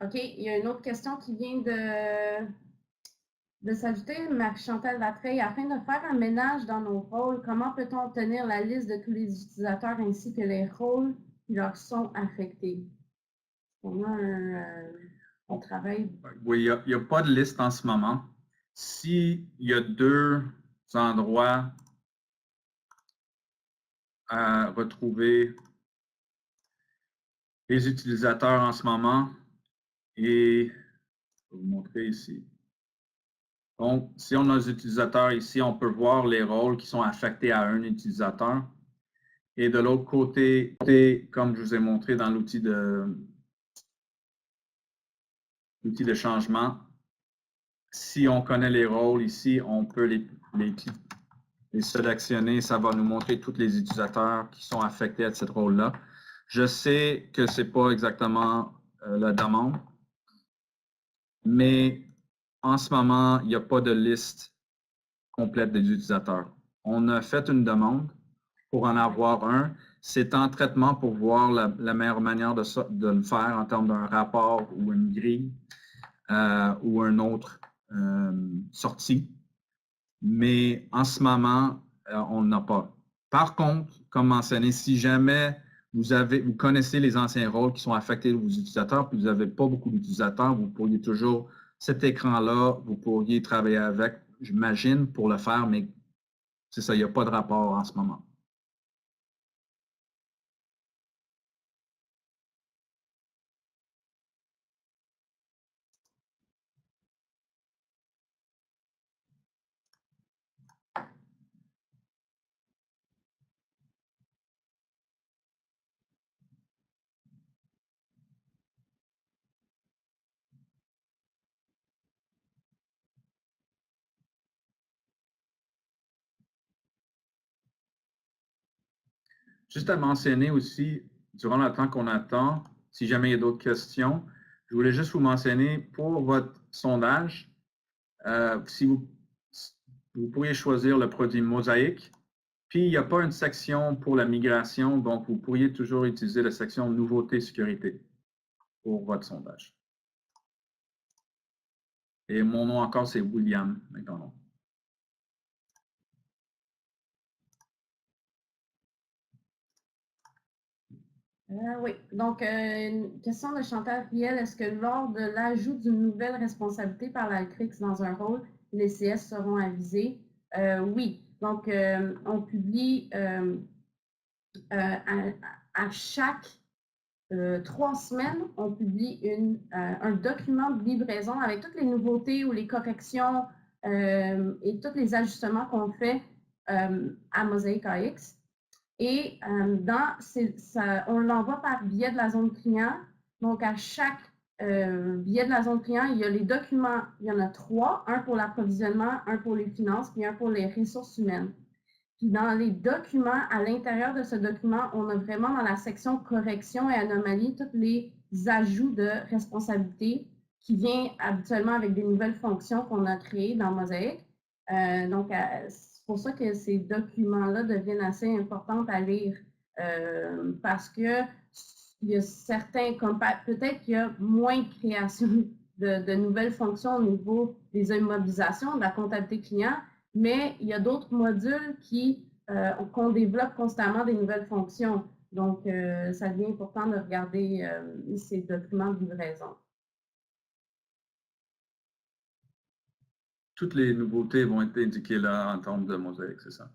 OK, il y a une autre question qui vient de s'ajouter, Marie-Chantal Latreille. Afin de faire un ménage dans nos rôles, comment peut-on obtenir la liste de tous les utilisateurs ainsi que les rôles qui leur sont affectés? On a un travail. Oui, il n'y a pas de liste en ce moment. S'il y a deux endroits à retrouver les utilisateurs en ce moment, et je vais vous montrer ici. Donc, si on a des utilisateurs ici, on peut voir les rôles qui sont affectés à un utilisateur. Et de l'autre côté, comme je vous ai montré dans l'outil de changement, si on connaît les rôles ici, on peut les sélectionner. Ça va nous montrer tous les utilisateurs qui sont affectés à ce rôle-là. Je sais que ce n'est pas exactement la demande, mais en ce moment, il n'y a pas de liste complète des utilisateurs. On a fait une demande pour en avoir un. C'est en traitement pour voir la meilleure manière de le faire en termes d'un rapport ou une grille ou un autre sortie. Mais en ce moment, on n'a pas. Par contre, comme mentionné, si jamais vous connaissez les anciens rôles qui sont affectés de vos utilisateurs, puis vous n'avez pas beaucoup d'utilisateurs, vous pourriez toujours, cet écran-là, vous pourriez travailler avec, j'imagine, pour le faire, mais c'est ça, il n'y a pas de rapport en ce moment. Juste à mentionner aussi, durant le temps qu'on attend, si jamais il y a d'autres questions, je voulais juste vous mentionner pour votre sondage, si vous pourriez choisir le produit Mosaïque, puis il n'y a pas une section pour la migration, donc vous pourriez toujours utiliser la section Nouveautés sécurité pour votre sondage. Et mon nom encore, c'est William McDonald. Oui, donc une question de Chantal Riel. Est-ce que lors de l'ajout d'une nouvelle responsabilité par la CRIX dans un rôle, les CS seront avisés? Oui, donc on publie à chaque 3 semaines, on publie un document de livraison avec toutes les nouveautés ou les corrections et tous les ajustements qu'on fait à Mosaic AX. Et on l'envoie par biais de la zone client. Donc, à chaque biais de la zone client, il y a les documents, il y en a 3, un pour l'approvisionnement, un pour les finances, puis un pour les ressources humaines. Puis dans les documents, à l'intérieur de ce document, on a vraiment dans la section correction et anomalie tous les ajouts de responsabilité qui viennent habituellement avec des nouvelles fonctions qu'on a créées dans Mosaic. Donc, c'est pour ça que ces documents-là deviennent assez importants à lire parce que il y a certains, comme peut-être qu'il y a moins de création de nouvelles fonctions au niveau des immobilisations, de la comptabilité client, mais il y a d'autres modules qu'on développe constamment des nouvelles fonctions. Donc, ça devient important de regarder ces documents de livraison. Toutes les nouveautés vont être indiquées là en termes de Mosaïque, c'est ça?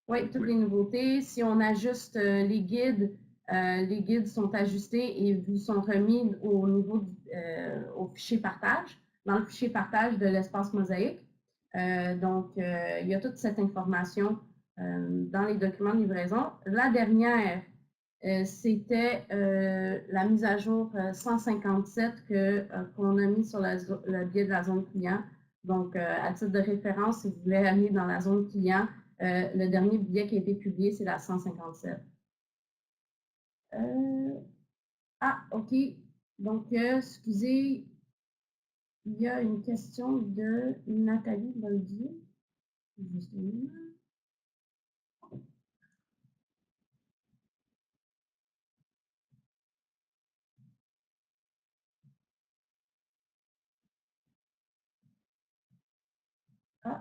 Oui, toutes les nouveautés. Si on ajuste les guides sont ajustés et vous sont remis au niveau au fichier partage, dans le fichier partage de l'espace Mosaic. Donc, il y a toute cette information dans les documents de livraison. La dernière, c'était la mise à jour 157 qu'on a mis sur le biais de la zone client. Donc, à titre de référence, si vous voulez aller dans la zone client, le dernier billet qui a été publié, c'est la 157. OK. Donc, excusez, il y a une question de Nathalie Boldier. Juste un moment.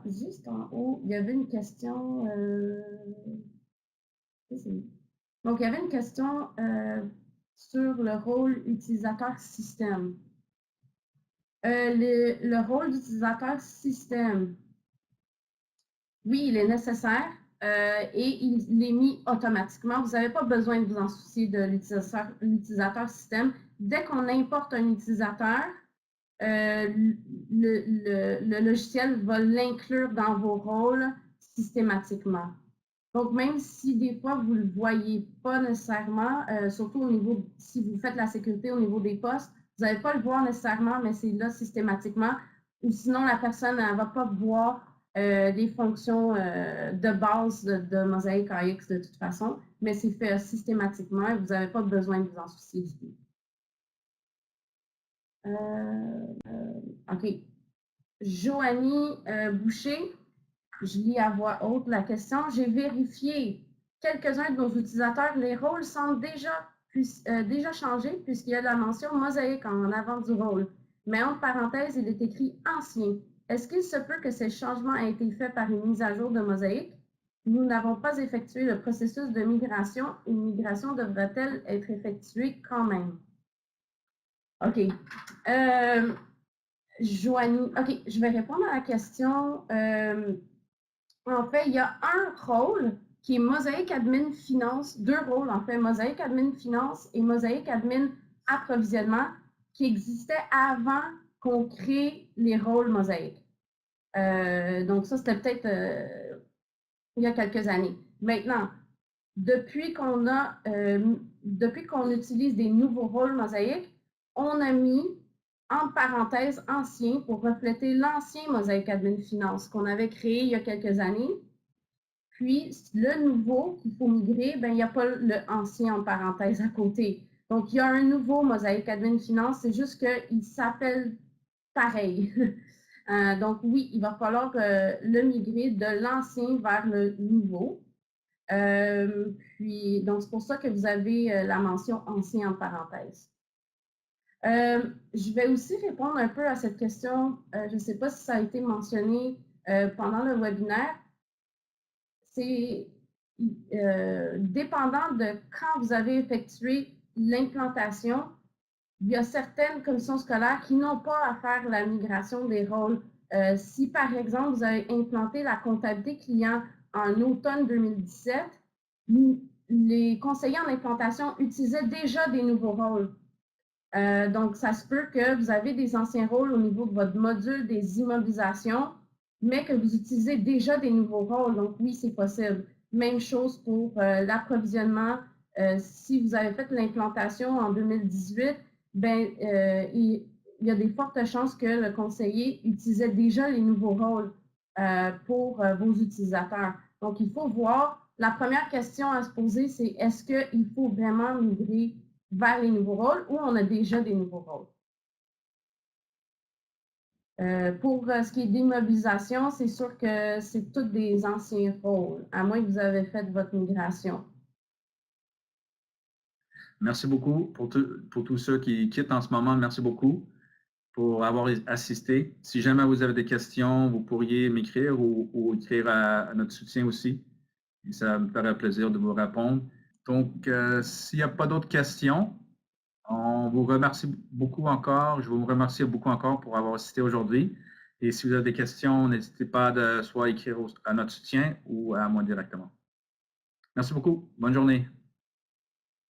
Juste en haut, il y avait une question. Donc, il y avait une question sur le rôle utilisateur système. Le rôle d'utilisateur système, oui, il est nécessaire et il est mis automatiquement. Vous n'avez pas besoin de vous en soucier de l'utilisateur système. Dès qu'on importe un utilisateur, le logiciel va l'inclure dans vos rôles systématiquement. Donc, même si des fois, vous ne le voyez pas nécessairement, surtout au niveau, si vous faites la sécurité au niveau des postes, vous n'allez pas le voir nécessairement, mais c'est là systématiquement. Ou sinon, la personne ne va pas voir des fonctions de base de Mosaic AX de toute façon, mais c'est fait systématiquement et vous n'avez pas besoin de vous en soucier du tout. OK. Joanie Boucher, je lis à voix haute la question. J'ai vérifié quelques-uns de nos utilisateurs. Les rôles semblent déjà changés puisqu'il y a la mention mosaïque en avant du rôle. Mais entre parenthèses, il est écrit ancien. Est-ce qu'il se peut que ces changements aient été faits par une mise à jour de mosaïque? Nous n'avons pas effectué le processus de migration. Une migration devrait-elle être effectuée quand même? OK. Joanie, OK, je vais répondre à la question. En fait, il y a un rôle qui est Mosaic Admin Finance, 2 rôles en fait, Mosaic Admin Finance et Mosaic Admin Approvisionnement, qui existaient avant qu'on crée les rôles Mosaic. Donc ça, c'était peut-être il y a quelques années. Maintenant, depuis qu'on utilise des nouveaux rôles Mosaic, on a mis en parenthèse ancien pour refléter l'ancien Mosaic Admin Finance qu'on avait créé il y a quelques années. Puis, le nouveau qu'il faut migrer, ben, il n'y a pas le ancien en parenthèse à côté. Donc, il y a un nouveau Mosaic Admin Finance, c'est juste qu'il s'appelle pareil. Donc, oui, il va falloir le migrer de l'ancien vers le nouveau. Puis, donc, c'est pour ça que vous avez la mention ancien en parenthèse. Je vais aussi répondre un peu à cette question. Je ne sais pas si ça a été mentionné pendant le webinaire. C'est dépendant de quand vous avez effectué l'implantation, il y a certaines commissions scolaires qui n'ont pas à faire la migration des rôles. Si, par exemple, vous avez implanté la comptabilité client en automne 2017, les conseillers en implantation utilisaient déjà des nouveaux rôles. Donc, ça se peut que vous avez des anciens rôles au niveau de votre module des immobilisations, mais que vous utilisez déjà des nouveaux rôles. Donc, oui, c'est possible. Même chose pour l'approvisionnement. Si vous avez fait l'implantation en 2018, ben, il y a des fortes chances que le conseiller utilisait déjà les nouveaux rôles pour vos utilisateurs. Donc, il faut voir. La première question à se poser, c'est est-ce qu'il faut vraiment migrer vers les nouveaux rôles ou on a déjà des nouveaux rôles? Pour ce qui est d'immobilisation, c'est sûr que c'est tous des anciens rôles, à moins que vous avez fait votre migration. Merci beaucoup pour tous ceux qui quittent en ce moment. Merci beaucoup pour avoir assisté. Si jamais vous avez des questions, vous pourriez m'écrire ou écrire à notre soutien aussi. Et ça me ferait plaisir de vous répondre. Donc, s'il n'y a pas d'autres questions, on vous remercie beaucoup encore. Je vous remercie beaucoup encore pour avoir assisté aujourd'hui. Et si vous avez des questions, n'hésitez pas de soit écrire à notre soutien ou à moi directement. Merci beaucoup. Bonne journée.